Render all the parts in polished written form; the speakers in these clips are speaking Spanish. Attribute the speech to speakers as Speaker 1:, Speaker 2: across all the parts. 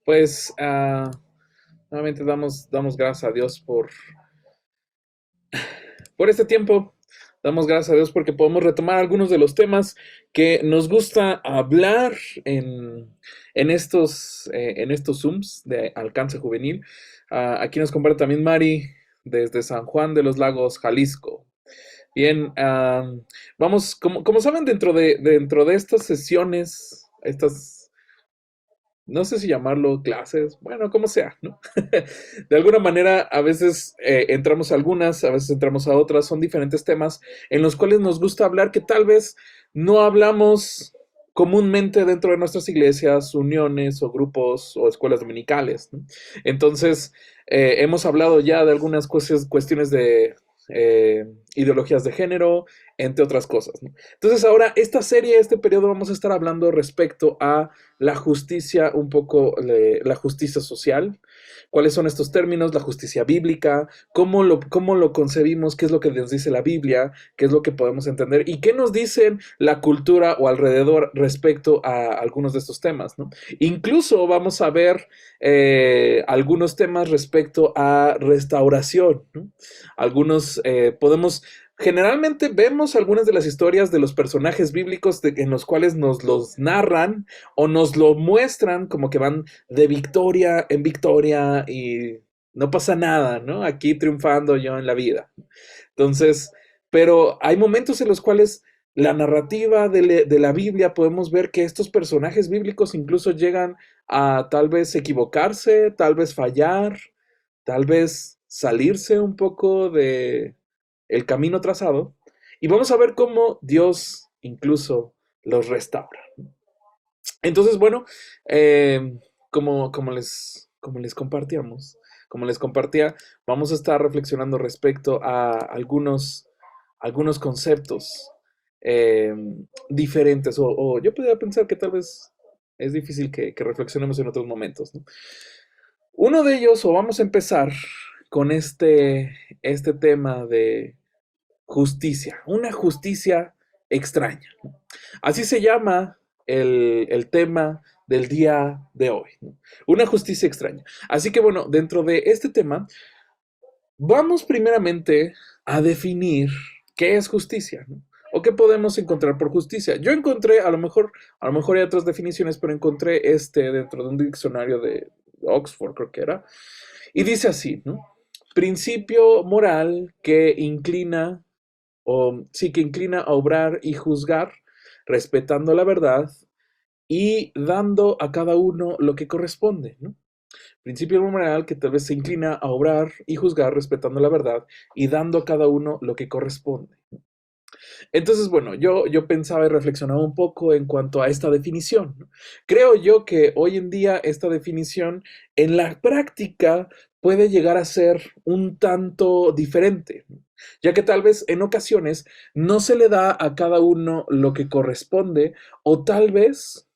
Speaker 1: Pues nuevamente damos gracias a Dios por este tiempo. Damos gracias a Dios porque podemos retomar algunos de los temas que nos gusta hablar en estos Zooms de alcance juvenil. Aquí nos comparte también Mari desde San Juan de los Lagos, Jalisco. Bien, vamos, como saben, dentro de estas sesiones, no sé si llamarlo clases, bueno, como sea, ¿no? De alguna manera, a veces entramos a algunas, a veces entramos a otras, son diferentes temas en los cuales nos gusta hablar que tal vez no hablamos comúnmente dentro de nuestras iglesias, uniones o grupos o escuelas dominicales, ¿no? Entonces, hemos hablado ya de algunas cuestiones de eh, ideologías de género, entre otras cosas, ¿no? Entonces, ahora, esta serie, este periodo, vamos a estar hablando respecto a la justicia, un poco la justicia social. ¿Cuáles son estos términos? La justicia bíblica, cómo lo concebimos, qué es lo que nos dice la Biblia, qué es lo que podemos entender y qué nos dicen la cultura o alrededor respecto a algunos de estos temas, ¿no? Incluso vamos a ver algunos temas respecto a restauración, ¿no? Algunos podemos generalmente vemos algunas de las historias de los personajes bíblicos en los cuales nos los narran o nos lo muestran como que van de victoria en victoria y no pasa nada, ¿no? Aquí triunfando yo en la vida. Entonces, pero hay momentos en los cuales la narrativa de la Biblia podemos ver que estos personajes bíblicos incluso llegan a tal vez equivocarse, tal vez fallar, tal vez salirse un poco de el camino trazado y vamos a ver cómo Dios incluso los restaura. Entonces, bueno, eh, como les compartía, vamos a estar reflexionando respecto a algunos conceptos eh, diferentes, o yo podría pensar que tal vez es difícil que reflexionemos en otros momentos, ¿no? Uno de ellos, o vamos a empezar con este tema de justicia, una justicia extraña, ¿no? Así se llama el tema del día de hoy, ¿no? Una justicia extraña. Así que bueno, dentro de este tema, vamos primeramente a definir qué es justicia, ¿no? O qué podemos encontrar por justicia. Yo encontré, a lo mejor hay otras definiciones, pero encontré dentro de un diccionario de Oxford, creo que era, y dice así, ¿no? Principio moral que inclina o sí que inclina a obrar y juzgar, respetando la verdad y dando a cada uno lo que corresponde, ¿no? Principio moral que tal vez se inclina a obrar y juzgar, respetando la verdad y dando a cada uno lo que corresponde. Entonces, bueno, yo pensaba y reflexionaba un poco en cuanto a esta definición, ¿no? Creo yo que hoy en día esta definición en la práctica puede llegar a ser un tanto diferente, ¿no? Ya que tal vez en ocasiones no se le da a cada uno lo que corresponde o tal vez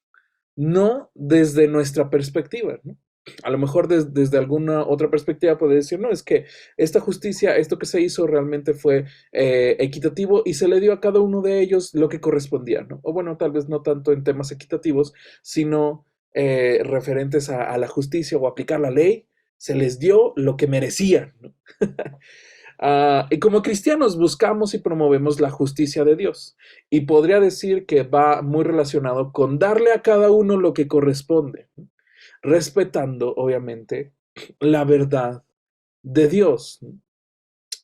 Speaker 1: no desde nuestra perspectiva, ¿no? A lo mejor desde alguna otra perspectiva puede decir, no, es que esta justicia, esto que se hizo realmente fue equitativo y se le dio a cada uno de ellos lo que correspondía, ¿no? O bueno, tal vez no tanto en temas equitativos, sino referentes a la justicia o aplicar la ley, se les dio lo que merecían, ¿no? Y como cristianos buscamos y promovemos la justicia de Dios. Y podría decir que va muy relacionado con darle a cada uno lo que corresponde, ¿no? Respetando, obviamente, la verdad de Dios, ¿no?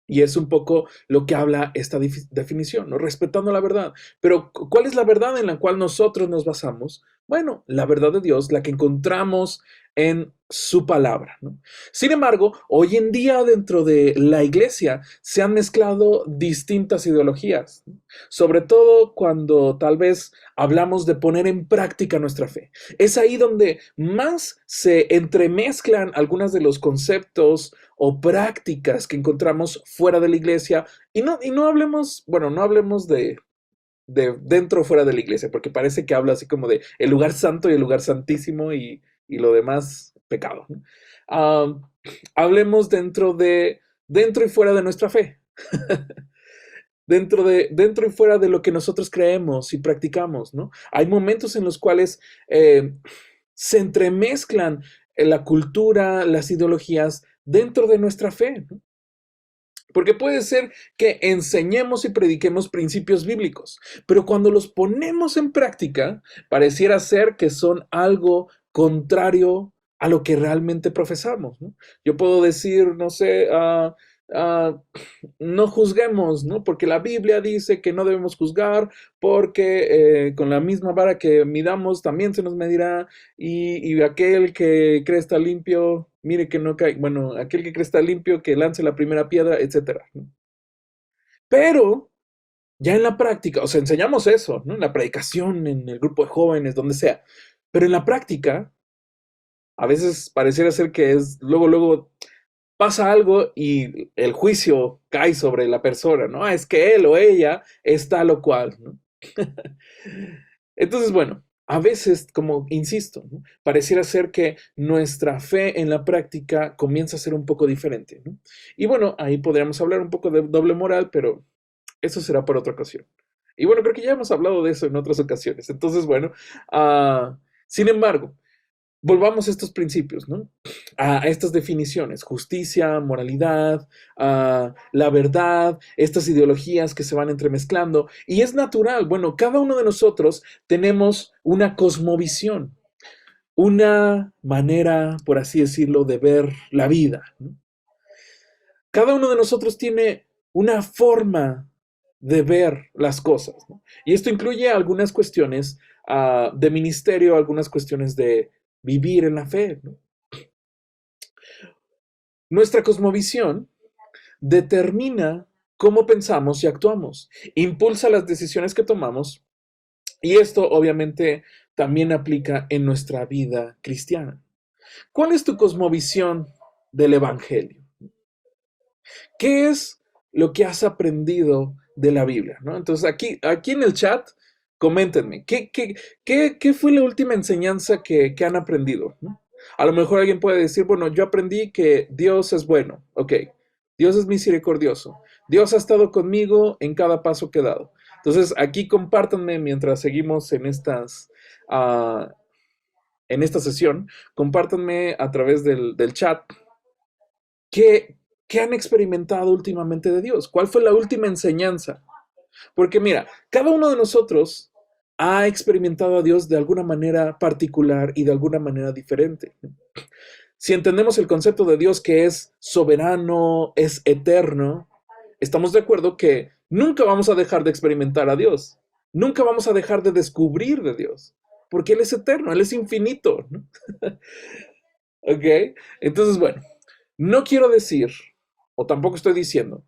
Speaker 1: Y es un poco lo que habla esta definición, ¿no? Respetando la verdad. Pero, ¿cuál es la verdad en la cual nosotros nos basamos? Bueno, la verdad de Dios, la que encontramos en su palabra, ¿no? Sin embargo, hoy en día dentro de la iglesia se han mezclado distintas ideologías, ¿no? Sobre todo cuando tal vez hablamos de poner en práctica nuestra fe. Es ahí donde más se entremezclan algunos de los conceptos o prácticas que encontramos fuera de la iglesia y no hablemos, bueno, no hablemos de dentro o fuera de la iglesia, porque parece que habla así como de el lugar santo y el lugar santísimo y lo demás pecado, ¿no? Ah, hablemos dentro y fuera de nuestra fe, dentro y fuera de lo que nosotros creemos y practicamos, ¿no? Hay momentos en los cuales se entremezclan la cultura, las ideologías dentro de nuestra fe, ¿no? Porque puede ser que enseñemos y prediquemos principios bíblicos, pero cuando los ponemos en práctica, pareciera ser que son algo contrario a lo que realmente profesamos, ¿no? Yo puedo decir, no sé, ah, no juzguemos, ¿no? Porque la Biblia dice que no debemos juzgar, porque con la misma vara que midamos también se nos medirá, y aquel que cree estar limpio, mire que no cae, bueno, aquel que cree estar limpio, que lance la primera piedra, etcétera, ¿no? Pero ya en la práctica, o sea, enseñamos eso, ¿no? En la predicación, en el grupo de jóvenes, donde sea, pero en la práctica, a veces pareciera ser que es luego pasa algo y el juicio cae sobre la persona, ¿no? Es que él o ella es tal o cual, ¿no? Entonces, bueno, a veces, como insisto, ¿no? Pareciera ser que nuestra fe en la práctica comienza a ser un poco diferente, ¿no? Y bueno, ahí podríamos hablar un poco de doble moral, pero eso será por otra ocasión. Y bueno, creo que ya hemos hablado de eso en otras ocasiones. Entonces, bueno, sin embargo, volvamos a estos principios, ¿no? A estas definiciones, justicia, moralidad, la verdad, estas ideologías que se van entremezclando. Y es natural, bueno, cada uno de nosotros tenemos una cosmovisión, una manera, por así decirlo, de ver la vida, ¿no? Cada uno de nosotros tiene una forma de ver las cosas, ¿no? Y esto incluye algunas cuestiones de ministerio, algunas cuestiones de vivir en la fe, ¿no? Nuestra cosmovisión determina cómo pensamos y actuamos, impulsa las decisiones que tomamos y esto obviamente también aplica en nuestra vida cristiana. ¿Cuál es tu cosmovisión del Evangelio? ¿Qué es lo que has aprendido de la Biblia? ¿No? Entonces aquí en el chat, coméntenme, ¿qué fue la última enseñanza que han aprendido? ¿No? A lo mejor alguien puede decir, bueno, yo aprendí que Dios es bueno, ok, Dios es misericordioso, Dios ha estado conmigo en cada paso que he dado. Entonces aquí compártanme mientras seguimos uh, en esta sesión, compártanme a través del chat ¿qué, ¿qué han experimentado últimamente de Dios? ¿Cuál fue la última enseñanza? Porque mira, cada uno de nosotros ha experimentado a Dios de alguna manera particular y de alguna manera diferente. Si entendemos el concepto de Dios que es soberano, es eterno, estamos de acuerdo que nunca vamos a dejar de experimentar a Dios. Nunca vamos a dejar de descubrir de Dios. Porque Él es eterno, Él es infinito, ¿no? ¿Ok? Entonces, bueno, no quiero decir, o tampoco estoy diciendo,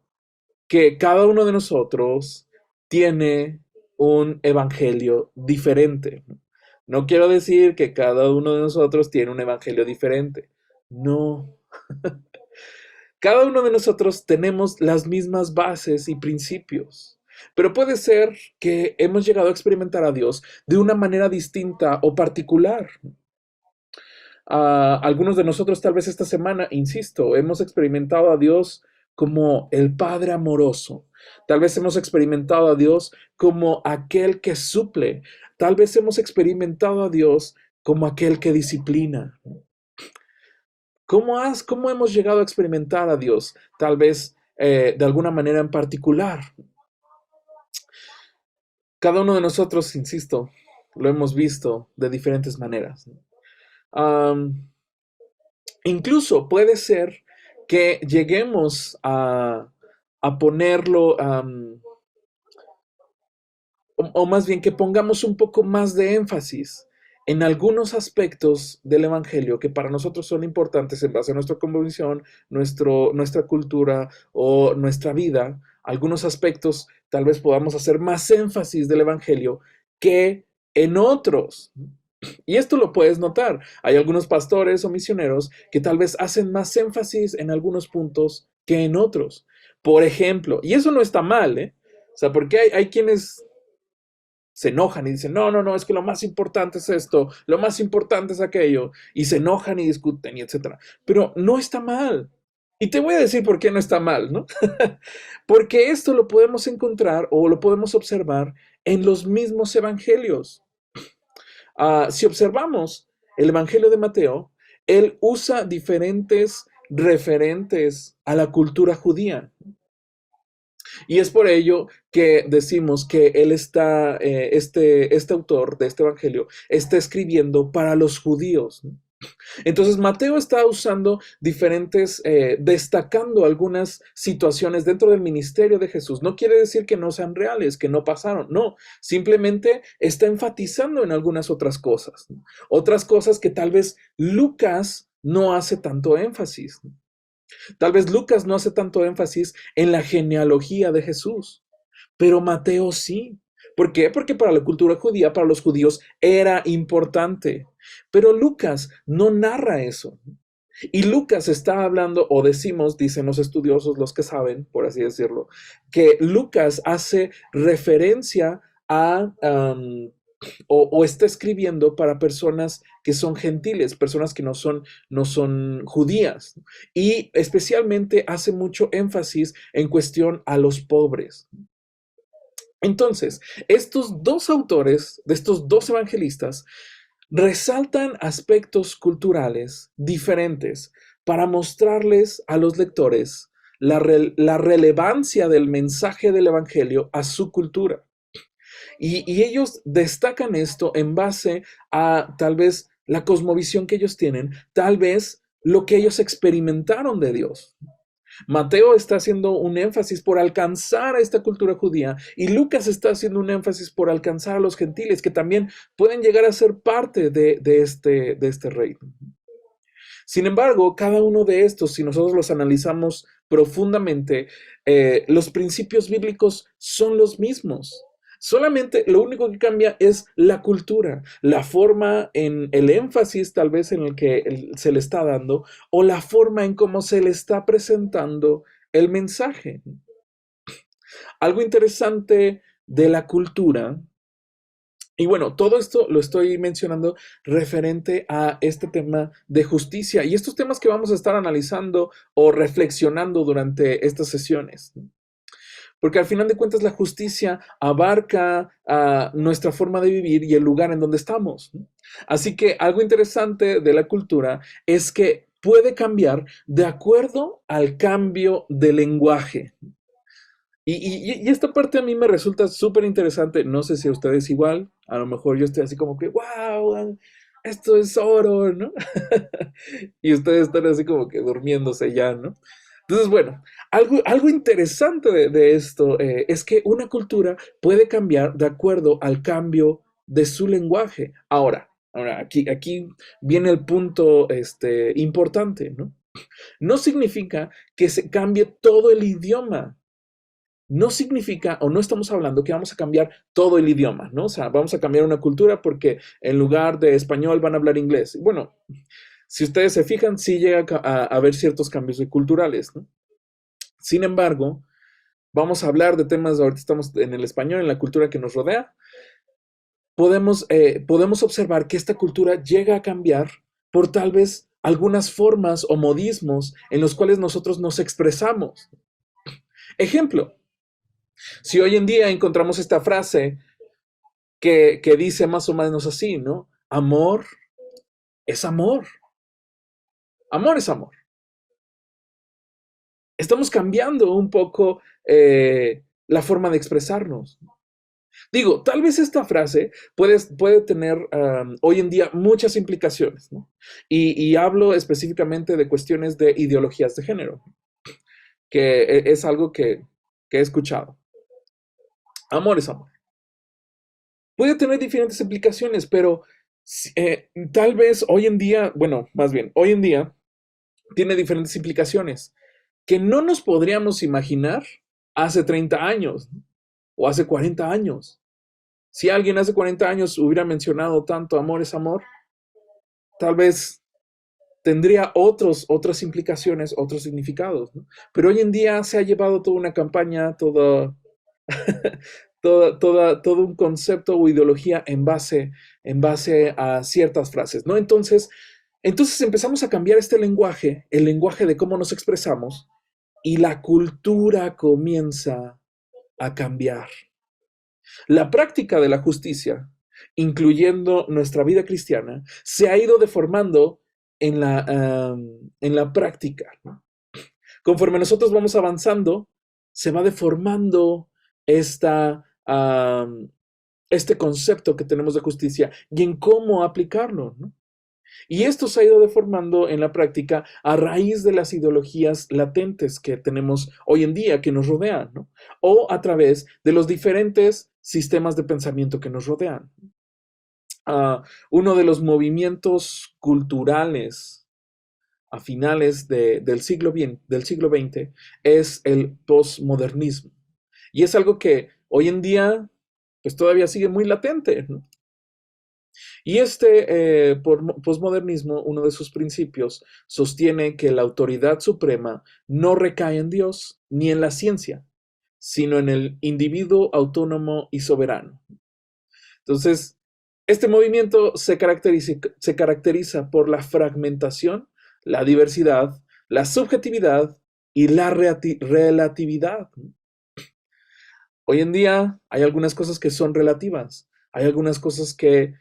Speaker 1: que cada uno de nosotros tiene un evangelio diferente. No quiero decir que cada uno de nosotros tiene un evangelio diferente. No. Cada uno de nosotros tenemos las mismas bases y principios. Pero puede ser que hemos llegado a experimentar a Dios de una manera distinta o particular. Algunos de nosotros tal vez esta semana, insisto, hemos experimentado a Dios como el Padre amoroso. Tal vez hemos experimentado a Dios como aquel que suple. Tal vez hemos experimentado a Dios como aquel que disciplina. ¿Cómo hemos llegado a experimentar a Dios? Tal vez de alguna manera en particular. Cada uno de nosotros, insisto, lo hemos visto de diferentes maneras. Um, Incluso puede ser que lleguemos a ponerlo, o más bien que pongamos un poco más de énfasis en algunos aspectos del Evangelio que para nosotros son importantes en base a nuestra convicción, nuestra cultura o nuestra vida. Algunos aspectos tal vez podamos hacer más énfasis del Evangelio que en otros. Y esto lo puedes notar. Hay algunos pastores o misioneros que tal vez hacen más énfasis en algunos puntos que en otros. Por ejemplo, y eso no está mal, ¿eh? O sea, porque hay quienes se enojan y dicen, no, no, no, es que lo más importante es esto, lo más importante es aquello, y se enojan y discuten y etcétera. Pero no está mal. Y te voy a decir por qué no está mal, ¿no? Porque esto lo podemos encontrar o lo podemos observar en los mismos evangelios. Si observamos el Evangelio de Mateo, él usa diferentes referentes a la cultura judía. Y es por ello que decimos que él está, este autor de este evangelio, está escribiendo para los judíos. Entonces Mateo está usando diferentes, destacando algunas situaciones dentro del ministerio de Jesús. No quiere decir que no sean reales, que no pasaron, no, simplemente está enfatizando en algunas otras cosas que tal vez Lucas no hace tanto énfasis. Tal vez Lucas no hace tanto énfasis en la genealogía de Jesús, pero Mateo sí. ¿Por qué? Porque para la cultura judía, para los judíos, era importante. Pero Lucas no narra eso. Y Lucas está hablando, o decimos, dicen los estudiosos, los que saben, por así decirlo, que Lucas hace referencia a, o está escribiendo para personas que son gentiles, personas que no son judías. Y especialmente hace mucho énfasis en cuestión a los pobres. Entonces, estos dos autores, de estos dos evangelistas, resaltan aspectos culturales diferentes para mostrarles a los lectores la relevancia del mensaje del evangelio a su cultura. Y ellos destacan esto en base a tal vez la cosmovisión que ellos tienen, tal vez lo que ellos experimentaron de Dios. Mateo está haciendo un énfasis por alcanzar a esta cultura judía y Lucas está haciendo un énfasis por alcanzar a los gentiles que también pueden llegar a ser parte de este reino. Sin embargo, cada uno de estos, si nosotros los analizamos profundamente, los principios bíblicos son los mismos. Solamente lo único que cambia es la cultura, la forma en el énfasis tal vez en el que se le está dando o la forma en cómo se le está presentando el mensaje. Algo interesante de la cultura, y bueno, todo esto lo estoy mencionando referente a este tema de justicia y estos temas que vamos a estar analizando o reflexionando durante estas sesiones. Porque al final de cuentas la justicia abarca nuestra forma de vivir y el lugar en donde estamos. Así que algo interesante de la cultura es que puede cambiar de acuerdo al cambio de lenguaje. Y esta parte a mí me resulta súper interesante. No sé si a ustedes igual. A lo mejor yo estoy así como que, wow, esto es oro, ¿no? Y ustedes están así como que durmiéndose ya, ¿no? Entonces, bueno, algo interesante de esto es que una cultura puede cambiar de acuerdo al cambio de su lenguaje. Ahora aquí viene el punto importante, ¿no? No significa que se cambie todo el idioma. No significa, o no estamos hablando que vamos a cambiar todo el idioma, ¿no? O sea, vamos a cambiar una cultura porque en lugar de español van a hablar inglés. Bueno, si ustedes se fijan, sí llega a haber ciertos cambios culturales, ¿no? Sin embargo, vamos a hablar de temas, ahorita estamos en el español, en la cultura que nos rodea. Podemos observar que esta cultura llega a cambiar por tal vez algunas formas o modismos en los cuales nosotros nos expresamos. Ejemplo, si hoy en día encontramos esta frase que dice más o menos así, ¿no? Amor es amor. Amor es amor. Estamos cambiando un poco la forma de expresarnos. Digo, tal vez esta frase puede tener hoy en día muchas implicaciones, ¿no? Y hablo específicamente de cuestiones de ideologías de género, que es algo que he escuchado. Amor es amor. Puede tener diferentes implicaciones, pero tal vez hoy en día, bueno, más bien, hoy en día tiene diferentes implicaciones que no nos podríamos imaginar hace 30 años, ¿no? O hace 40 años. Si alguien hace 40 años hubiera mencionado tanto amor es amor, tal vez tendría otras implicaciones, otros significados, ¿no? Pero hoy en día se ha llevado toda una campaña, todo un concepto o ideología en base a ciertas frases, ¿no? Entonces empezamos a cambiar este lenguaje, el lenguaje de cómo nos expresamos, y la cultura comienza a cambiar. La práctica de la justicia, incluyendo nuestra vida cristiana, se ha ido deformando en la práctica, ¿no? Conforme nosotros vamos avanzando, se va deformando esta, este concepto que tenemos de justicia y en cómo aplicarlo, ¿no? Y esto se ha ido deformando en la práctica a raíz de las ideologías latentes que tenemos hoy en día, que nos rodean, ¿no? O a través de los diferentes sistemas de pensamiento que nos rodean. Uno de los movimientos culturales a finales del siglo XX es el posmodernismo. Y es algo que hoy en día pues todavía sigue muy latente, ¿no? Y posmodernismo, uno de sus principios, sostiene que la autoridad suprema no recae en Dios ni en la ciencia, sino en el individuo autónomo y soberano. Entonces, este movimiento se caracteriza por la fragmentación, la diversidad, la subjetividad y la relatividad. Hoy en día hay algunas cosas que son relativas, hay algunas cosas que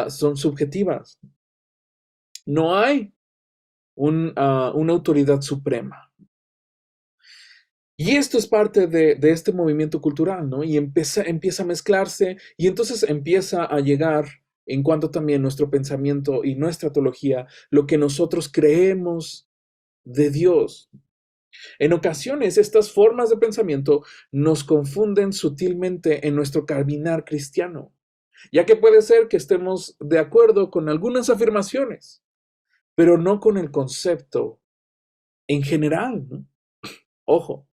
Speaker 1: son subjetivas. No hay una autoridad suprema. Y esto es parte de este movimiento cultural, ¿no? Y empieza a mezclarse y entonces empieza a llegar en cuanto también nuestro pensamiento y nuestra teología, lo que nosotros creemos de Dios. En ocasiones estas formas de pensamiento nos confunden sutilmente en nuestro caminar cristiano, ya que puede ser que estemos de acuerdo con algunas afirmaciones, pero no con el concepto en general, ¿no? Ojo,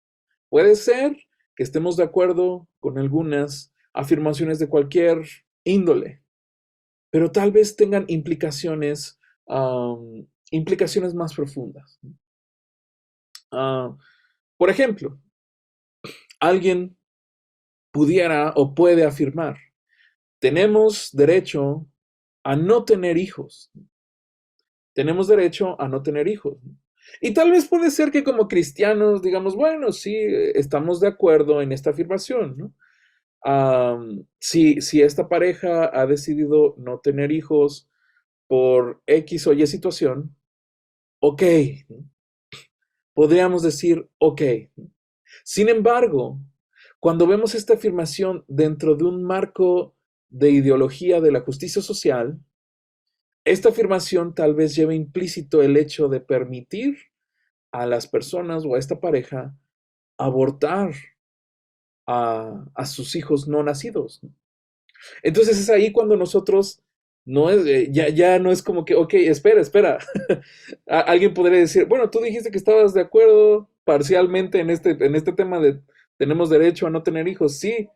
Speaker 1: puede ser que estemos de acuerdo con algunas afirmaciones de cualquier índole, pero tal vez tengan implicaciones más profundas. Por ejemplo, alguien pudiera o puede afirmar, tenemos derecho a no tener hijos. Tenemos derecho a no tener hijos. Y tal vez puede ser que como cristianos digamos, bueno, sí, estamos de acuerdo en esta afirmación, ¿no? Si esta pareja ha decidido no tener hijos por X o Y situación, ok, ¿no? Podríamos decir, ok. Sin embargo, cuando vemos esta afirmación dentro de un marco de ideología de la justicia social, esta afirmación tal vez lleve implícito el hecho de permitir a las personas o a esta pareja abortar a sus hijos no nacidos. Entonces es ahí cuando nosotros no es, ya no es como que, ok, espera. Alguien podría decir, bueno, tú dijiste que estabas de acuerdo parcialmente en este tema de tenemos derecho a no tener hijos, sí,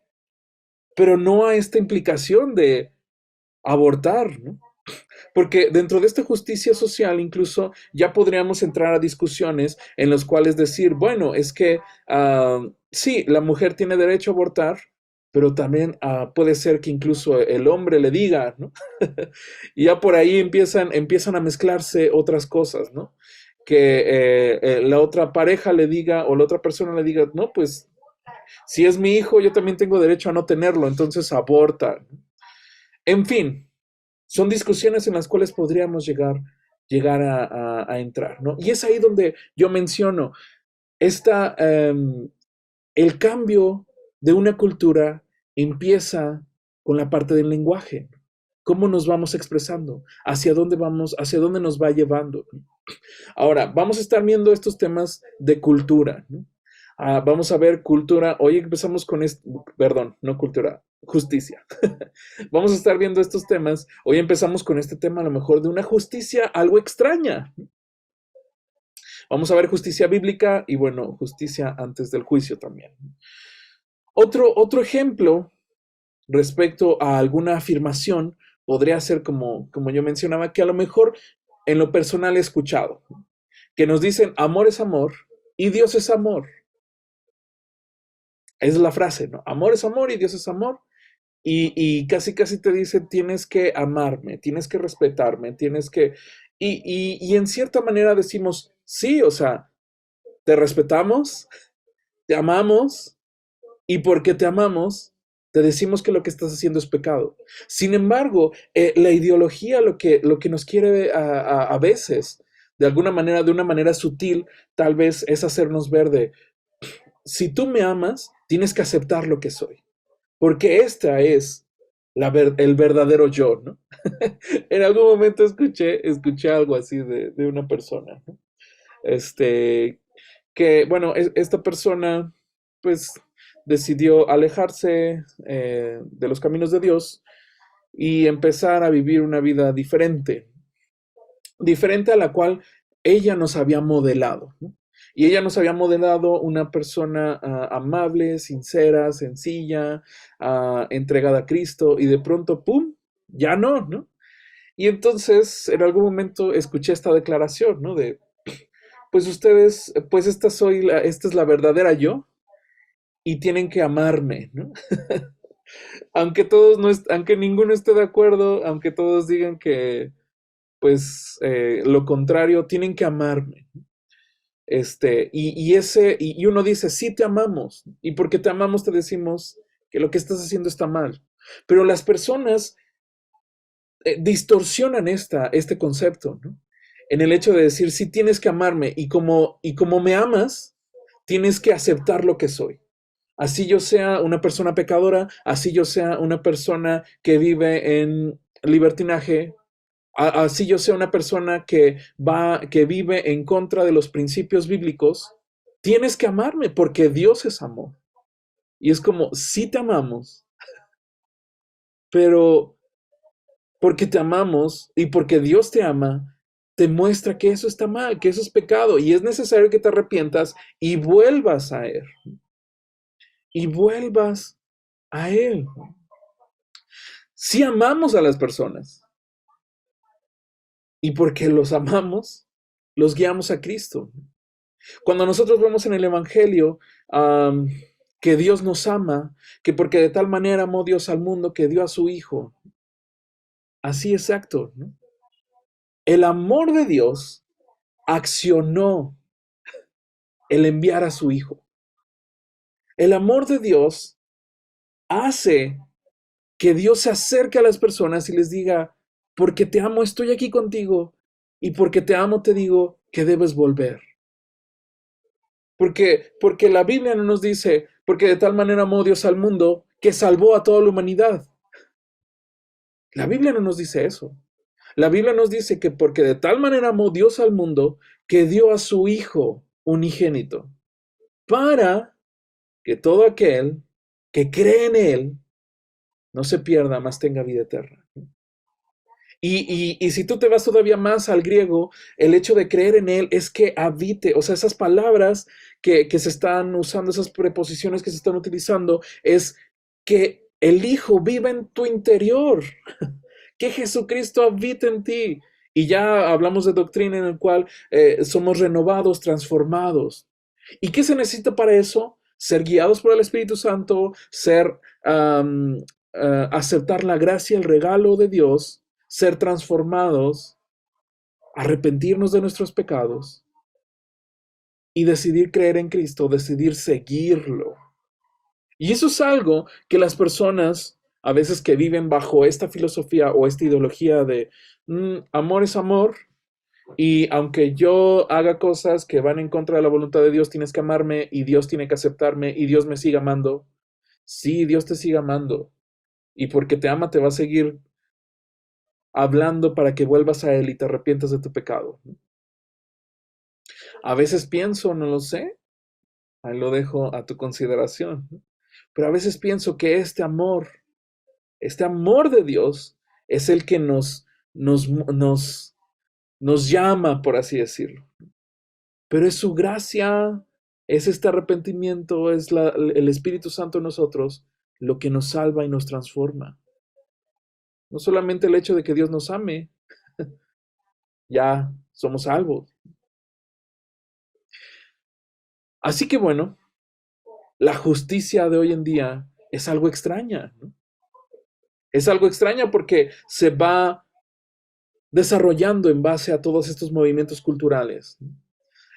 Speaker 1: pero no a esta implicación de abortar, ¿no? Porque dentro de esta justicia social incluso ya podríamos entrar a discusiones en las cuales decir, bueno, es que sí, la mujer tiene derecho a abortar, pero también puede ser que incluso el hombre le diga, ¿no? Y ya por ahí empiezan a mezclarse otras cosas, ¿no? Que la otra pareja le diga o la otra persona le diga, no, pues si es mi hijo, yo también tengo derecho a no tenerlo, entonces aborta. En fin, son discusiones en las cuales podríamos llegar a entrar, ¿no? Y es ahí donde yo menciono esta, el cambio de una cultura empieza con la parte del lenguaje. ¿Cómo nos vamos expresando? ¿Hacia dónde vamos? ¿Hacia dónde nos va llevando? Ahora, vamos a estar viendo estos temas de cultura, ¿no? Vamos a ver cultura. Hoy empezamos con perdón, no cultura, justicia. Vamos a estar viendo estos temas. Hoy empezamos con este tema a lo mejor de una justicia algo extraña. Vamos a ver justicia bíblica y bueno, justicia antes del juicio también. Otro ejemplo respecto a alguna afirmación podría ser como yo mencionaba, que a lo mejor en lo personal he escuchado, que nos dicen amor es amor y Dios es amor. Es la frase, ¿no? Amor es amor y Dios es amor. Y casi te dicen, tienes que amarme, tienes que respetarme, tienes que... Y en cierta manera decimos, sí, o sea, te respetamos, te amamos, y porque te amamos, te decimos que lo que estás haciendo es pecado. Sin embargo, la ideología lo que nos quiere a veces de alguna manera, de una manera sutil, tal vez es hacernos ver de, si tú me amas, tienes que aceptar lo que soy, porque esta es el verdadero yo, ¿no? En algún momento escuché algo así de una persona, ¿no? Este, que, bueno, esta persona, pues, decidió alejarse de los caminos de Dios y empezar a vivir una vida diferente, diferente a la cual ella nos había modelado, ¿no? Y ella nos había modelado una persona amable, sincera, sencilla, entregada a Cristo, y de pronto, ¡pum!, ya no, ¿no? Y entonces, en algún momento escuché esta declaración, ¿no? De, pues ustedes, pues esta es la verdadera yo, y tienen que amarme, ¿no? Aunque todos no, aunque ninguno esté de acuerdo, aunque todos digan que, pues, lo contrario, tienen que amarme. Y uno dice, sí te amamos, y porque te amamos te decimos que lo que estás haciendo está mal. Pero las personas distorsionan este concepto, ¿no? En el hecho de decir, sí tienes que amarme, y como me amas, tienes que aceptar lo que soy. Así yo sea una persona pecadora, así yo sea una persona que vive en libertinaje, así yo sea una persona que vive en contra de los principios bíblicos, tienes que amarme porque Dios es amor. Y es como, sí te amamos, pero porque te amamos y porque Dios te ama, te muestra que eso está mal, que eso es pecado, y es necesario que te arrepientas y vuelvas a Él. Y vuelvas a Él. Si amamos a las personas, y porque los amamos, los guiamos a Cristo. Cuando nosotros vemos en el Evangelio que Dios nos ama, que porque de tal manera amó Dios al mundo que dio a su Hijo, así exacto, ¿no? El amor de Dios accionó el enviar a su Hijo. El amor de Dios hace que Dios se acerque a las personas y les diga, porque te amo, estoy aquí contigo, y porque te amo, te digo que debes volver. Porque la Biblia no nos dice, porque de tal manera amó Dios al mundo, que salvó a toda la humanidad. La Biblia no nos dice eso. La Biblia nos dice que porque de tal manera amó Dios al mundo, que dio a su Hijo unigénito, para que todo aquel que cree en Él no se pierda, mas tenga vida eterna. Y si tú te vas todavía más al griego, el hecho de creer en Él es que habite, o sea, esas palabras que se están usando, esas preposiciones que se están utilizando, es que el Hijo viva en tu interior, que Jesucristo habite en ti. Y ya hablamos de doctrina en el cual somos renovados, transformados. ¿Y qué se necesita para eso? Ser guiados por el Espíritu Santo, aceptar la gracia, el regalo de Dios, ser transformados, arrepentirnos de nuestros pecados y decidir creer en Cristo, decidir seguirlo. Y eso es algo que las personas, a veces que viven bajo esta filosofía o esta ideología de amor es amor, y aunque yo haga cosas que van en contra de la voluntad de Dios, tienes que amarme y Dios tiene que aceptarme y Dios me sigue amando. Sí, Dios te sigue amando. Y porque te ama, te va a seguir hablando para que vuelvas a Él y te arrepientas de tu pecado. A veces pienso, no lo sé, ahí lo dejo a tu consideración, pero a veces pienso que este amor de Dios es el que nos llama, por así decirlo. Pero es su gracia, es este arrepentimiento, es el Espíritu Santo en nosotros lo que nos salva y nos transforma. No solamente el hecho de que Dios nos ame, ya somos salvos. Así que bueno, la justicia de hoy en día es algo extraña, ¿no? Es algo extraña porque se va desarrollando en base a todos estos movimientos culturales, ¿no?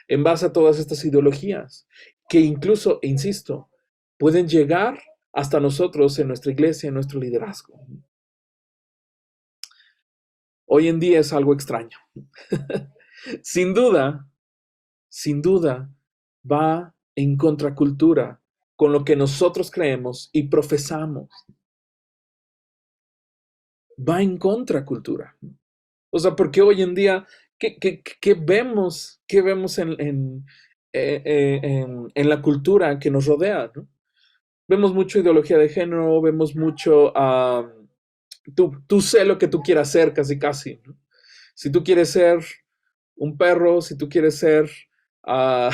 Speaker 1: En base a todas estas ideologías, que incluso, insisto, pueden llegar hasta nosotros en nuestra iglesia, en nuestro liderazgo. Hoy en día es algo extraño. Sin duda, sin duda, va en contracultura con lo que nosotros creemos y profesamos. Va en contracultura. O sea, porque hoy en día, ¿qué vemos? ¿Qué vemos en la cultura que nos rodea? ¿No? Vemos mucho ideología de género, vemos mucho, tú sé lo que tú quieras ser, casi casi, ¿no? Si tú quieres ser un perro, si tú quieres ser uh,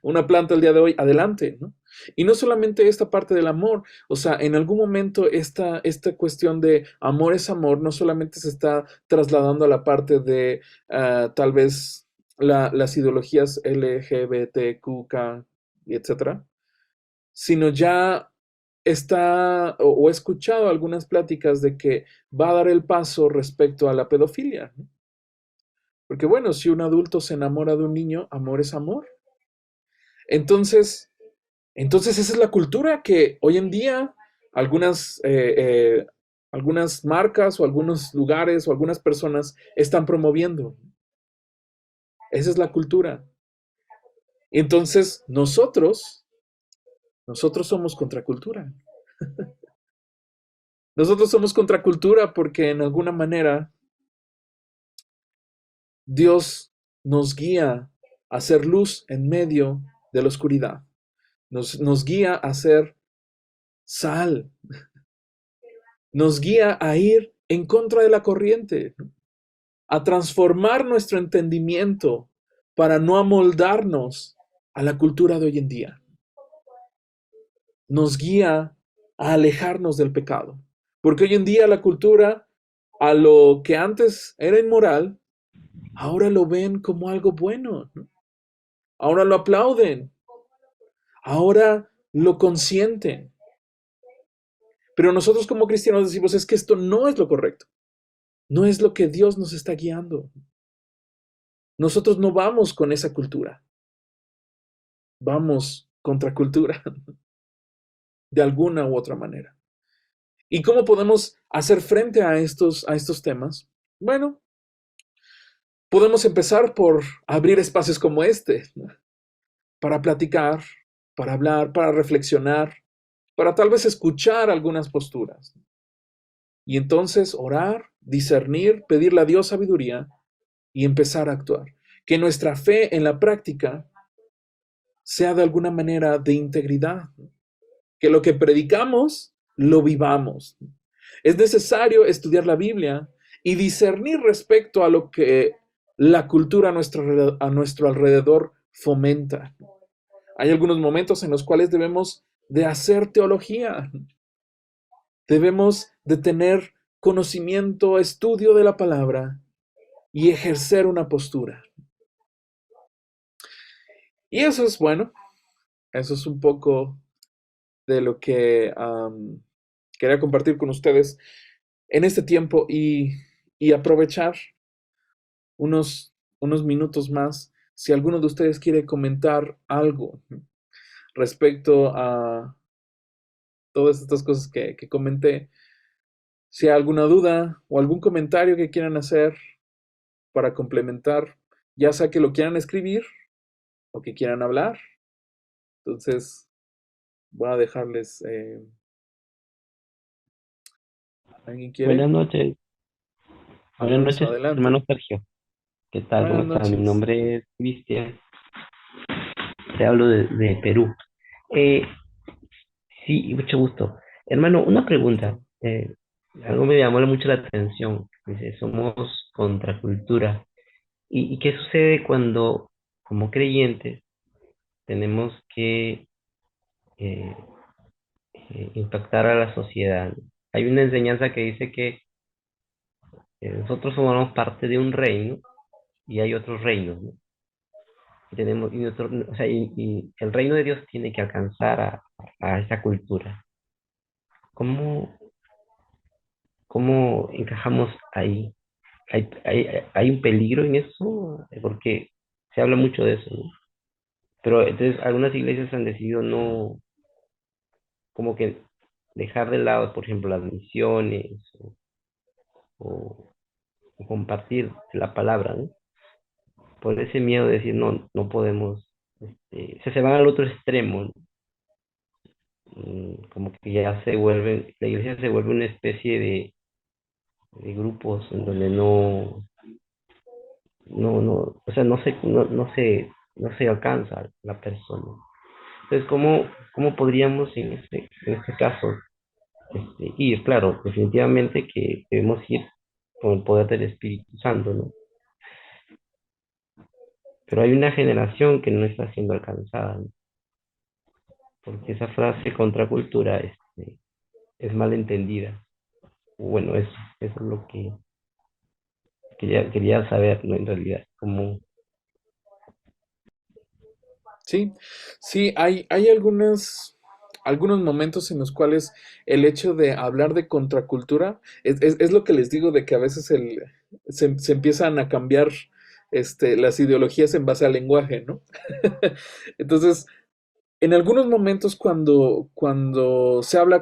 Speaker 1: una planta el día de hoy, adelante, ¿no? Y no solamente esta parte del amor, o sea, en algún momento esta cuestión de amor es amor no solamente se está trasladando a la parte de tal vez las ideologías LGBTQK, etcétera, sino ya está o he escuchado algunas pláticas de que va a dar el paso respecto a la pedofilia, ¿no? Porque bueno, si un adulto se enamora de un niño, amor es amor. Entonces, entonces esa es la cultura que hoy en día algunas, algunas marcas o algunos lugares o algunas personas están promoviendo. Esa es la cultura. Entonces, nosotros somos contracultura. Nosotros somos contracultura porque en alguna manera Dios nos guía a hacer luz en medio de la oscuridad. Nos guía a ser sal. Nos guía a ir en contra de la corriente, ¿no? A transformar nuestro entendimiento para no amoldarnos a la cultura de hoy en día. Nos guía a alejarnos del pecado. Porque hoy en día la cultura, a lo que antes era inmoral, ahora lo ven como algo bueno, ¿no? Ahora lo aplauden, ahora lo consienten. Pero nosotros como cristianos decimos, es que esto no es lo correcto, no es lo que Dios nos está guiando. Nosotros no vamos con esa cultura, vamos contra cultura, de alguna u otra manera. ¿Y cómo podemos hacer frente a estos temas? Bueno, podemos empezar por abrir espacios como este, ¿no? Para platicar, para hablar, para reflexionar, para tal vez escuchar algunas posturas. Y entonces orar, discernir, pedirle a Dios sabiduría y empezar a actuar. Que nuestra fe en la práctica sea de alguna manera de integridad. Que lo que predicamos lo vivamos. Es necesario estudiar la Biblia y discernir respecto a lo que la cultura a nuestro alrededor fomenta. Hay algunos momentos en los cuales debemos de hacer teología, debemos de tener conocimiento, estudio de la palabra y ejercer una postura. Y eso es bueno, eso es un poco de lo que quería compartir con ustedes en este tiempo y aprovechar unos minutos más. Si alguno de ustedes quiere comentar algo respecto a todas estas cosas que comenté, si hay alguna duda o algún comentario que quieran hacer para complementar, ya sea que lo quieran escribir o que quieran hablar, entonces voy a dejarles. ¿Alguien quiere?
Speaker 2: Buenas noches, buenas
Speaker 1: Vamos,
Speaker 2: noches,
Speaker 1: adelante.
Speaker 2: hermano Sergio. ¿Qué tal? ¿Cómo
Speaker 1: Buenas
Speaker 2: está? Mi
Speaker 1: noches.
Speaker 2: nombre es Cristian, te hablo de Perú. Eh, sí, mucho gusto. Hermano, una pregunta. Algo me llamó mucho la atención. Dice, somos contracultura. ¿Y qué sucede cuando, como creyentes, tenemos que eh, impactar a la sociedad? Hay una enseñanza que dice que nosotros somos parte de un reino y hay otros reinos, ¿no? Y tenemos, o sea, y el reino de Dios tiene que alcanzar a esa cultura. ¿Cómo, cómo encajamos ahí? ¿Hay un peligro en eso? Porque se habla mucho de eso, ¿no? Pero entonces algunas iglesias han decidido no, como que dejar de lado, por ejemplo, las misiones o, o compartir la palabra, ¿no? por ese miedo de decir, no, no podemos, o sea, se van al otro extremo, ¿no? Como que ya se vuelven, la iglesia se vuelve una especie de grupos en donde o sea, no se alcanza la persona. Entonces, ¿cómo podríamos en este caso ir? Claro, definitivamente que debemos ir con el poder del Espíritu Santo, ¿no? Pero hay una generación que no está siendo alcanzada, ¿no? Porque esa frase contracultura es mal entendida. Bueno, eso es lo que quería saber, ¿no? En realidad, como,
Speaker 1: Sí, sí, hay algunos momentos en los cuales el hecho de hablar de contracultura es lo que les digo de que a veces se empiezan a cambiar las ideologías en base al lenguaje, ¿no? Entonces, en algunos momentos cuando se habla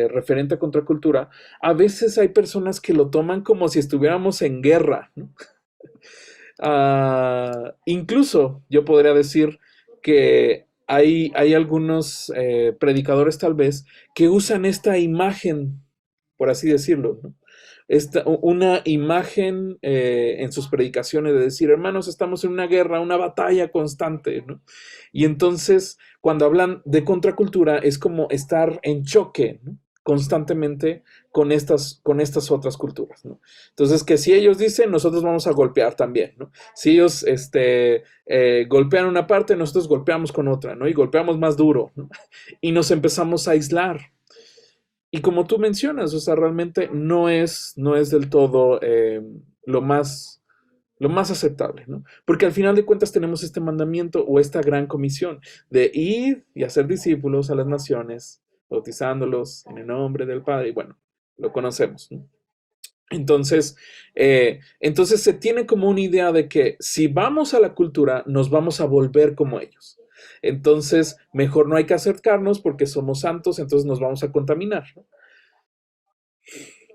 Speaker 1: referente a contracultura, a veces hay personas que lo toman como si estuviéramos en guerra, ¿no? Incluso yo podría decir que hay algunos predicadores tal vez que usan esta imagen, por así decirlo, ¿no? Una imagen en sus predicaciones de decir, hermanos, estamos en una guerra, una batalla constante, ¿no? Y entonces, cuando hablan de contracultura, es como estar en choque, ¿no? Constantemente con estas otras culturas, ¿no? Entonces, que si ellos dicen, nosotros vamos a golpear también, ¿no? Si ellos golpean una parte, nosotros golpeamos con otra, ¿no? Y golpeamos más duro, ¿no? Y nos empezamos a aislar. Y como tú mencionas, o sea, realmente no es del todo lo lo más aceptable, ¿no? Porque al final de cuentas tenemos este mandamiento o esta gran comisión de ir y hacer discípulos a las naciones, bautizándolos en el nombre del Padre, y bueno, lo conocemos, ¿no? Entonces, entonces se tiene como una idea de que si vamos a la cultura, nos vamos a volver como ellos. Entonces, mejor no hay que acercarnos porque somos santos, entonces nos vamos a contaminar, ¿no?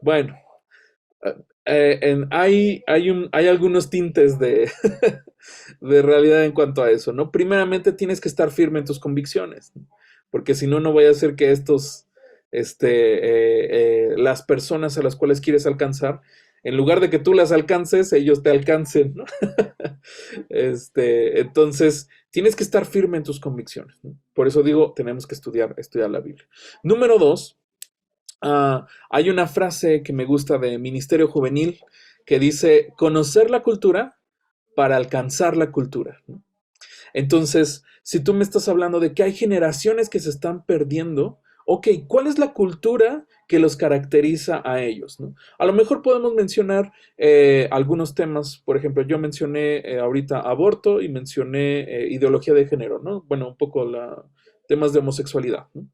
Speaker 1: Bueno, hay algunos tintes de realidad en cuanto a eso, ¿no? Primeramente tienes que estar firme en tus convicciones, ¿no? Porque si no, no vaya a ser que las personas a las cuales quieres alcanzar, en lugar de que tú las alcances, ellos te alcancen, ¿no? Entonces, tienes que estar firme en tus convicciones, ¿no? Por eso digo, tenemos que estudiar la Biblia. Número dos, hay una frase que me gusta de Ministerio Juvenil que dice, conocer la cultura para alcanzar la cultura, ¿no? Entonces, si tú me estás hablando de que hay generaciones que se están perdiendo, ok, ¿cuál es la cultura que los caracteriza a ellos, ¿no? A lo mejor podemos mencionar algunos temas, por ejemplo, yo mencioné ahorita aborto y mencioné ideología de género, ¿no? Bueno, un poco temas de homosexualidad, ¿no?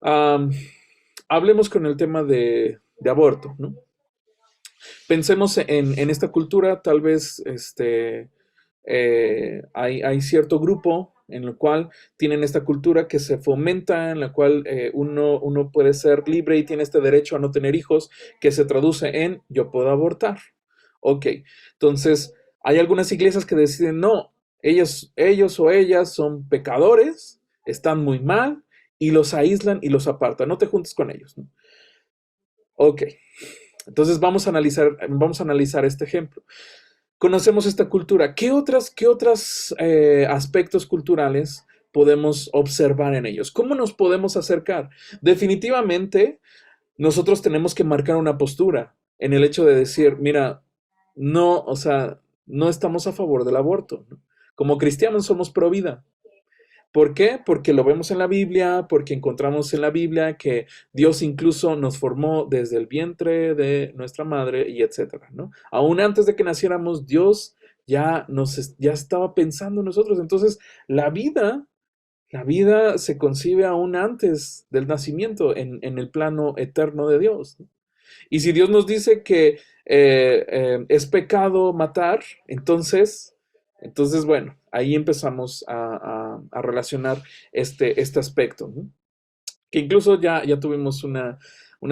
Speaker 1: Um, Hablemos con el tema de aborto, ¿no? Pensemos en esta cultura, tal vez hay cierto grupo en el cual tienen esta cultura que se fomenta, en la cual uno puede ser libre y tiene este derecho a no tener hijos, que se traduce en yo puedo abortar. Ok, entonces hay algunas iglesias que deciden no, ellos o ellas son pecadores, están muy mal y los aíslan y los apartan, no te juntes con ellos, ¿no? Ok, entonces vamos a analizar este ejemplo. Conocemos esta cultura. Qué otros aspectos culturales podemos observar en ellos? ¿Cómo nos podemos acercar? Definitivamente, nosotros tenemos que marcar una postura en el hecho de decir, mira, no, o sea, no estamos a favor del aborto, ¿no? Como cristianos somos pro vida. ¿Por qué? Porque lo vemos en la Biblia, porque encontramos en la Biblia que Dios incluso nos formó desde el vientre de nuestra madre y etcétera, ¿no? Aún antes de que naciéramos, Dios ya estaba pensando en nosotros. Entonces, la vida, la vida se concibe aún antes del nacimiento en el plano eterno de Dios, ¿no? Y si Dios nos dice que es pecado matar, entonces, bueno, ahí empezamos a relacionar este aspecto, ¿no? Que incluso ya tuvimos una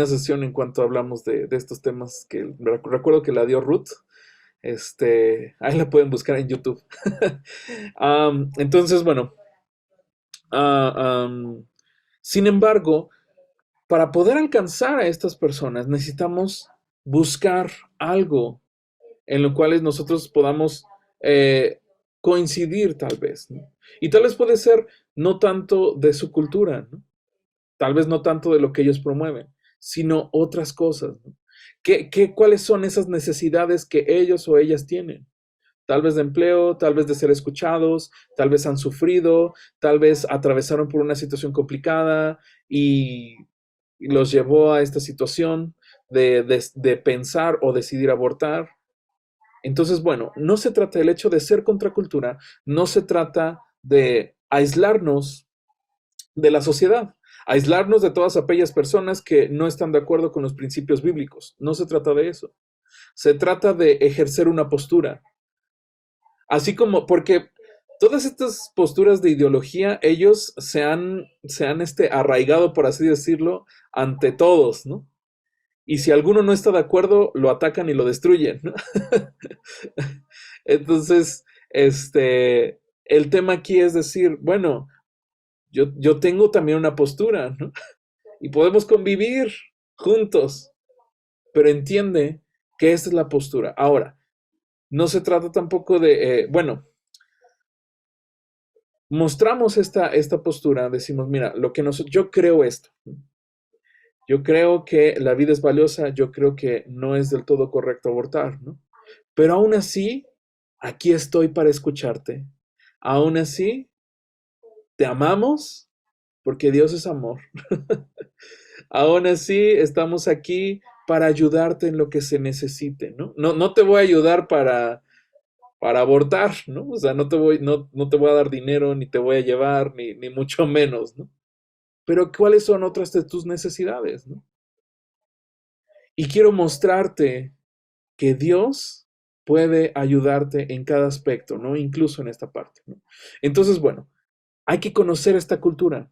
Speaker 1: sesión en cuanto hablamos de estos temas que recuerdo que la dio Ruth, Ahí la pueden buscar en YouTube. Entonces, bueno, ah, sin embargo, para poder alcanzar a estas personas necesitamos buscar algo en lo cual nosotros podamos eh, coincidir tal vez, ¿no? Y tal vez puede ser no tanto de su cultura, ¿no? Tal vez no tanto de lo que ellos promueven, sino otras cosas, ¿no? ¿Cuáles son esas necesidades que ellos o ellas tienen? Tal vez de empleo, tal vez de ser escuchados, tal vez han sufrido, tal vez atravesaron por una situación complicada y los llevó a esta situación de pensar o decidir abortar. Entonces, bueno, no se trata del hecho de ser contracultura, no se trata de aislarnos de la sociedad, aislarnos de todas aquellas personas que no están de acuerdo con los principios bíblicos. No se trata de eso. Se trata de ejercer una postura. Así como, porque todas estas posturas de ideología, ellos se han arraigado, por así decirlo, ante todos, ¿no? Y si alguno no está de acuerdo, lo atacan y lo destruyen, ¿no? Entonces, el tema aquí es decir, bueno, yo tengo también una postura, ¿no? Y podemos convivir juntos, pero entiende que esta es la postura. Ahora, no se trata tampoco de, bueno, mostramos esta postura, decimos, mira, yo creo esto, yo creo que la vida es valiosa, yo creo que no es del todo correcto abortar, ¿no? Pero aún así, aquí estoy para escucharte. Aún así, te amamos porque Dios es amor. Aún así, estamos aquí para ayudarte en lo que se necesite, ¿no? No te voy a ayudar para abortar, ¿no? O sea, no te voy a dar dinero, ni te voy a llevar, ni mucho menos, ¿no? Pero ¿cuáles son otras de tus necesidades, ¿no? Y quiero mostrarte que Dios puede ayudarte en cada aspecto, ¿no? Incluso en esta parte, ¿no? Entonces, bueno, hay que conocer esta cultura.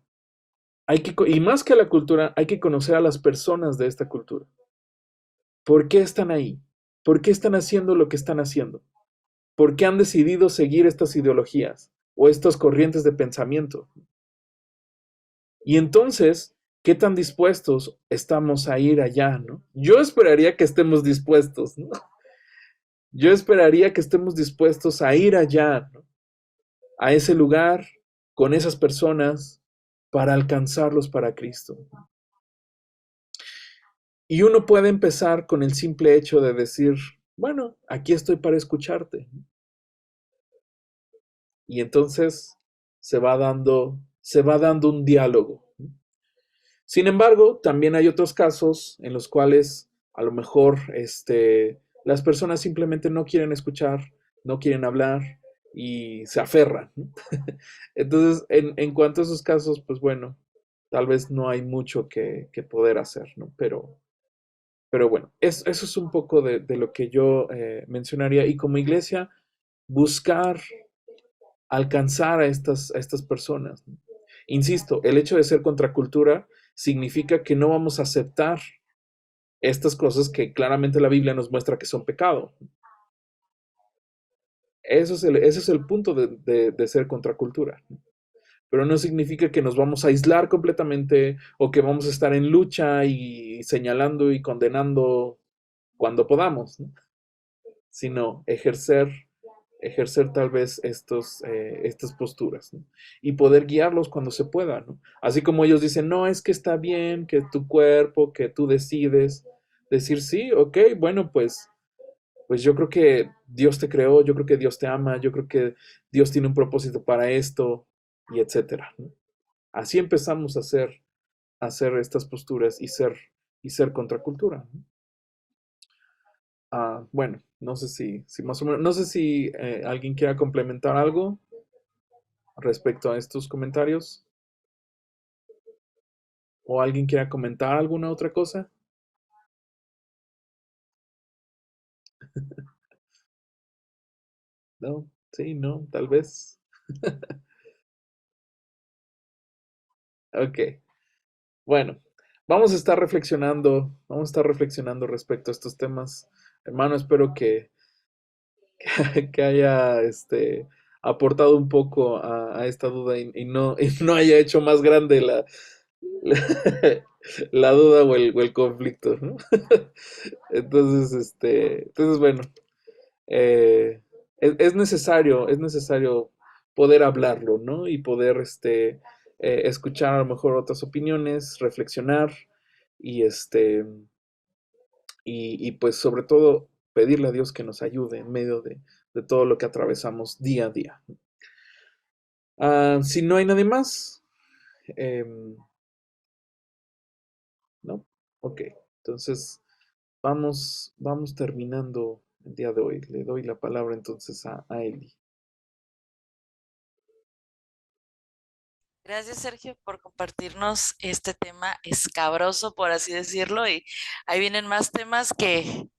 Speaker 1: Y más que la cultura, hay que conocer a las personas de esta cultura. ¿Por qué están ahí? ¿Por qué están haciendo lo que están haciendo? ¿Por qué han decidido seguir estas ideologías o estas corrientes de pensamiento? Y entonces, ¿qué tan dispuestos estamos a ir allá, no? Yo esperaría que estemos dispuestos, ¿no? Yo esperaría que estemos dispuestos a ir allá, ¿no? A ese lugar, con esas personas, para alcanzarlos para Cristo. Y uno puede empezar con el simple hecho de decir, bueno, aquí estoy para escucharte. Y entonces se va dando un diálogo. Sin embargo, también hay otros casos en los cuales a lo mejor las personas simplemente no quieren escuchar, no quieren hablar y se aferran, ¿no? Entonces, en cuanto a esos casos, pues bueno, tal vez no hay mucho que poder hacer, ¿no? Pero bueno, eso es un poco de lo que yo mencionaría. Y como iglesia, buscar alcanzar a estas personas, ¿no? Insisto, el hecho de ser contracultura significa que no vamos a aceptar estas cosas que claramente la Biblia nos muestra que son pecado. Ese es el punto de ser contracultura, ¿no? Pero no significa que nos vamos a aislar completamente o que vamos a estar en lucha y señalando y condenando cuando podamos, ¿no? Sino ejercer tal vez estas posturas, ¿no? Y poder guiarlos cuando se pueda, ¿no? Así como ellos dicen, no, es que está bien, que tu cuerpo, que tú decides, decir sí, ok, bueno, pues yo creo que Dios te creó, yo creo que Dios te ama, yo creo que Dios tiene un propósito para esto, y etcétera, ¿no? Así empezamos a hacer estas posturas y ser contracultura, ¿no? Bueno, no sé si más o menos, no sé si alguien quiera complementar algo respecto a estos comentarios o alguien quiera comentar alguna otra cosa. No, sí, no, tal vez. Ok, bueno, vamos a estar reflexionando respecto a estos temas. Hermano, espero que que haya aportado un poco a esta duda y no haya hecho más grande la, la duda o el conflicto, ¿no? Entonces, bueno, eh, es necesario poder hablarlo, ¿no? Y poder escuchar a lo mejor otras opiniones, reflexionar y y pues sobre todo pedirle a Dios que nos ayude en medio de todo lo que atravesamos día a día. Si no hay nadie más, em, ¿no? Ok, entonces vamos terminando el día de hoy. Le doy la palabra entonces a Eli.
Speaker 3: Gracias, Sergio, por compartirnos este tema escabroso, por así decirlo, y ahí vienen más temas que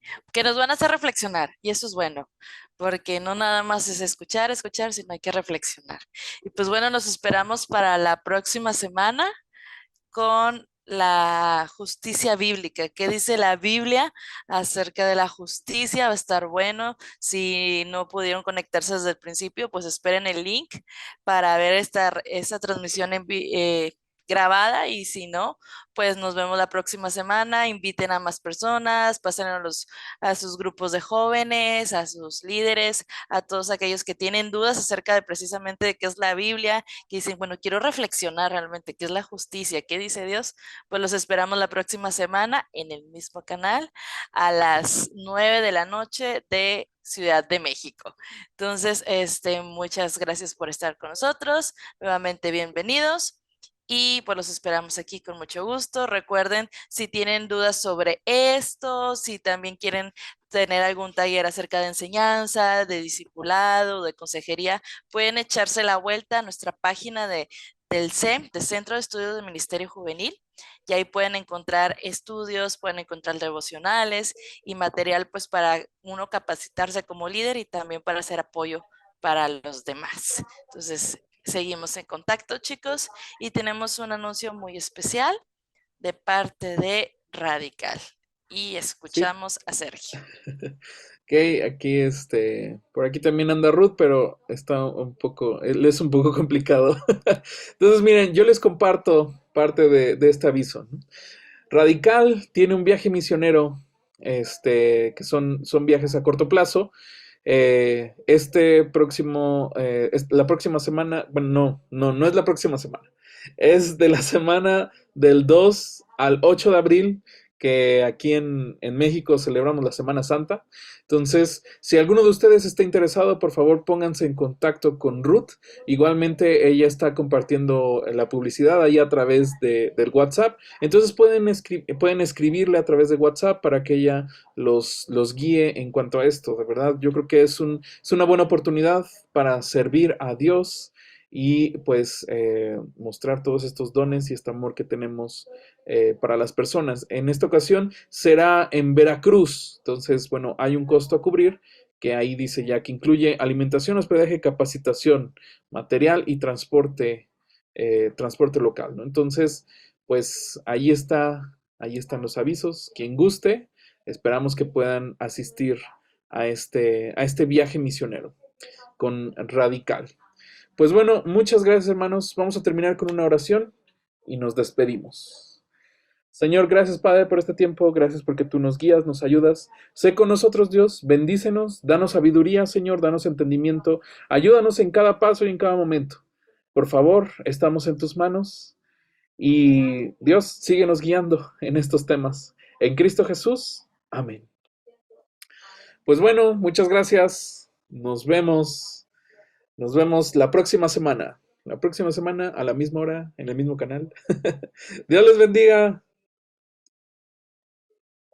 Speaker 3: nos van a hacer reflexionar, y eso es bueno, porque no nada más es escuchar, escuchar, sino hay que reflexionar. Y pues bueno, nos esperamos para la próxima semana con la justicia bíblica. ¿Qué dice la Biblia acerca de la justicia? Va a estar bueno. Si no pudieron conectarse desde el principio, pues esperen el link para ver esta transmisión grabada, y si no, pues nos vemos la próxima semana. Inviten a más personas, pasen a sus grupos de jóvenes, a sus líderes, a todos aquellos que tienen dudas acerca de precisamente de qué es la Biblia, que dicen, bueno, quiero reflexionar realmente qué es la justicia, qué dice Dios. Pues los esperamos la próxima semana en el mismo canal a las 9 de la noche de Ciudad de México. Entonces, muchas gracias por estar con nosotros. Nuevamente, bienvenidos. Y pues los esperamos aquí con mucho gusto. Recuerden, si tienen dudas sobre esto, si también quieren tener algún taller acerca de enseñanza, de discipulado, de consejería, pueden echarse la vuelta a nuestra página del CEM, de Centro de Estudios del Ministerio Juvenil, y ahí pueden encontrar estudios, pueden encontrar devocionales y material pues para uno capacitarse como líder y también para hacer apoyo para los demás. Entonces, seguimos en contacto, chicos, y tenemos un anuncio muy especial de parte de Radical. Y
Speaker 1: Sí.
Speaker 3: escuchamos a Sergio.
Speaker 1: Ok, aquí por aquí también anda Ruth, pero está un poco, él es un poco complicado. Entonces, miren, yo les comparto parte de este aviso, ¿no? Radical tiene un viaje misionero, que son viajes a corto plazo. La próxima semana, bueno, no es la próxima semana, es de la semana del 2 al 8 de abril, que aquí en México celebramos la Semana Santa. Entonces, si alguno de ustedes está interesado, por favor pónganse en contacto con Ruth. Igualmente, ella está compartiendo la publicidad ahí a través del WhatsApp. Entonces, pueden escribirle a través de WhatsApp para que ella los guíe en cuanto a esto. De verdad, yo creo que es una buena oportunidad para servir a Dios y pues mostrar todos estos dones y este amor que tenemos para las personas. En esta ocasión será en Veracruz, entonces, bueno, hay un costo a cubrir que ahí dice ya que incluye alimentación, hospedaje, capacitación, material y transporte local, ¿no? Entonces, pues ahí están los avisos. Quien guste, esperamos que puedan asistir a este viaje misionero con Radical. Pues bueno, muchas gracias, hermanos. Vamos a terminar con una oración y nos despedimos. Señor, gracias Padre por este tiempo, gracias porque tú nos guías, nos ayudas. Sé con nosotros, Dios, bendícenos, danos sabiduría, Señor, danos entendimiento, ayúdanos en cada paso y en cada momento. Por favor, estamos en tus manos y Dios, síguenos guiando en estos temas. En Cristo Jesús, amén. Pues bueno, muchas gracias. Nos vemos la próxima semana. La próxima semana a la misma hora, en el mismo canal. Dios les bendiga.